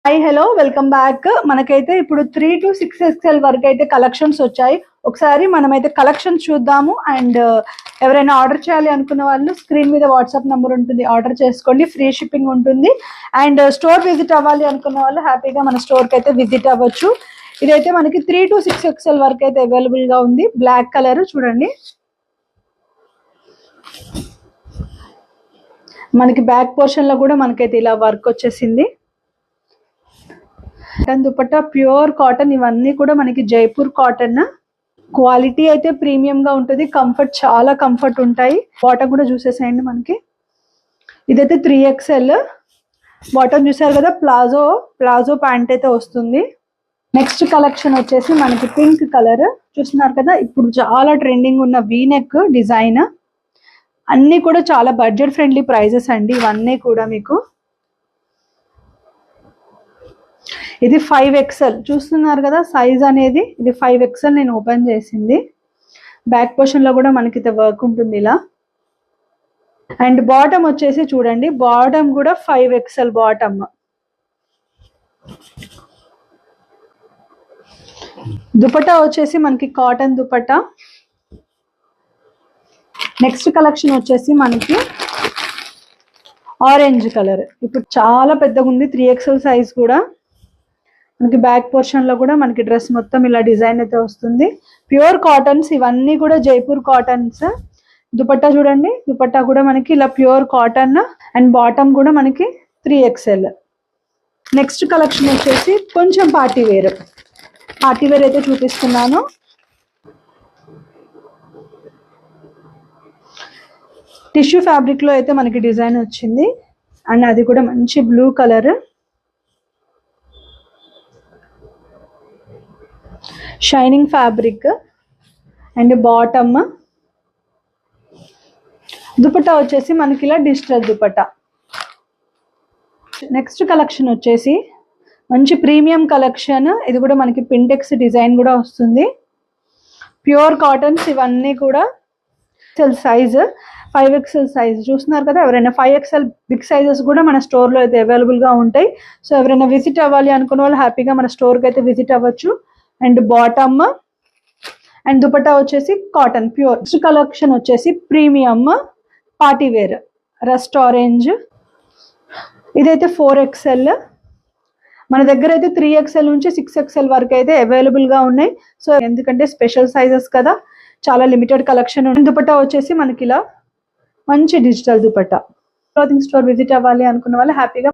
Hi hello welcome back. మనకైతే ఇప్పుడు 3 to 6 XL వరకు అయితే కలెక్షన్స్ వచ్చాయి. ఒకసారి మనమైతే కలెక్షన్స్ చూద్దాము. అండ్ ఎవరైనా ఆర్డర్ చేయాలి అనుకున్న వాళ్ళు స్క్రీన్ మీద వాట్సాప్ నెంబర్ ఉంటుంది, ఆర్డర్ చేసుకోండి, ఫ్రీ షిప్పింగ్ ఉంటుంది. అండ్ స్టోర్ విజిట్ అవ్వాలి అనుకున్న వాళ్ళు హ్యాపీగా మన స్టోర్కి అయితే విజిట్ అవ్వచ్చు. ఇదైతే మనకి 3 to 6 XL వరకు అయితే అవైలబుల్ గా ఉంది. బ్లాక్ కలర్ చూడండి, మనకి బ్యాక్ పోర్షన్ లో కూడా మనకైతే ఇలా వర్క్ వచ్చేసింది. కాటన్ దుపట్టా, ప్యూర్ కాటన్, ఇవన్నీ కూడా మనకి జైపూర్ కాటన్. క్వాలిటీ అయితే ప్రీమియం గా ఉంటుంది, కంఫర్ట్ చాలా కంఫర్ట్ ఉంటాయి. బాటమ్ కూడా చూసేసేయండి. మనకి ఇదైతే 3XL బాటమ్ చూసారు కదా, ప్లాజో ప్యాంట్ అయితే వస్తుంది. నెక్స్ట్ కలెక్షన్ వచ్చేసి మనకి పింక్ కలర్ చూస్తున్నారు కదా, ఇప్పుడు చాలా ట్రెండింగ్ ఉన్న వీనెక్ డిజైన్. అన్ని కూడా చాలా బడ్జెట్ ఫ్రెండ్లీ ప్రైజెస్ అండి ఇవన్నీ కూడా. మీకు ఇది 5XL చూస్తున్నారు కదా సైజ్ అనేది, ఇది 5XL నేను ఓపెన్ చేసింది. బ్యాక్ పోర్షన్ లో కూడా మనకి వర్క్ ఉంటుంది ఇలా. అండ్ బాటమ్ వచ్చేసి చూడండి, బాటమ్ కూడా 5XL బాటమ్. దుపట్టా వచ్చేసి మనకి కాటన్ దుపట్టా. నెక్స్ట్ కలెక్షన్ వచ్చేసి మనకి ఆరెంజ్ కలర్, ఇప్పుడు చాలా పెద్దగా ఉంది, 3XL సైజ్ కూడా. మనకి బ్యాక్ పోర్షన్ లో కూడా మనకి డ్రెస్ మొత్తం ఇలా డిజైన్ అయితే వస్తుంది. ప్యూర్ కాటన్స్, ఇవన్నీ కూడా జైపూర్ కాటన్స్. దుపట్టా చూడండి, దుపట్టా కూడా మనకి ఇలా ప్యూర్ కాటన్. అండ్ బాటమ్ కూడా మనకి 3XL. నెక్స్ట్ కలెక్షన్ వచ్చేసి కొంచెం పార్టీ వేర్ అయితే చూపిస్తున్నాను. టిష్యూ ఫ్యాబ్రిక్ లో అయితే మనకి డిజైన్ వచ్చింది. అండ్ అది కూడా మంచి blue colour, shining fabric. And bottom, dupatta వచ్చేసి మనకి ఇలా డిజిటల్ దుపట్టా. నెక్స్ట్ కలెక్షన్ వచ్చేసి మంచి ప్రీమియం కలెక్షన్, ఇది కూడా మనకి పింటెక్స్ డిజైన్ కూడా వస్తుంది. ప్యూర్ కాటన్స్ ఇవన్నీ కూడా. సైజ్ 5XL సైజ్ చూస్తున్నారు కదా, ఎవరైనా 5XL బిగ్ సైజెస్ కూడా మన స్టోర్లో అయితే అవైలబుల్గా ఉంటాయి. సో ఎవరైనా విజిట్ అవ్వాలి అనుకున్న వాళ్ళు హ్యాపీగా మన స్టోర్కి అయితే విజిట్ అవ్వచ్చు. అండ్ బాటమ్ అండ్ దుపట్టా వచ్చేసి కాటన్ ప్యూర్. నెక్స్ట్ కలెక్షన్ వచ్చేసి premium party wear rust orange. ఇదైతే 4XL. మన దగ్గర అయితే 3XL నుంచి 6XL వరకు అయితే అవైలబుల్గా ఉన్నాయి. సో ఎందుకంటే స్పెషల్ సైజెస్ కదా, చాలా లిమిటెడ్ కలెక్షన్. దుపట్టా వచ్చేసి మనకి ఇలా మంచి digital dupatta. Clothing store visit అవ్వాలి అనుకున్న వాళ్ళు హ్యాపీగా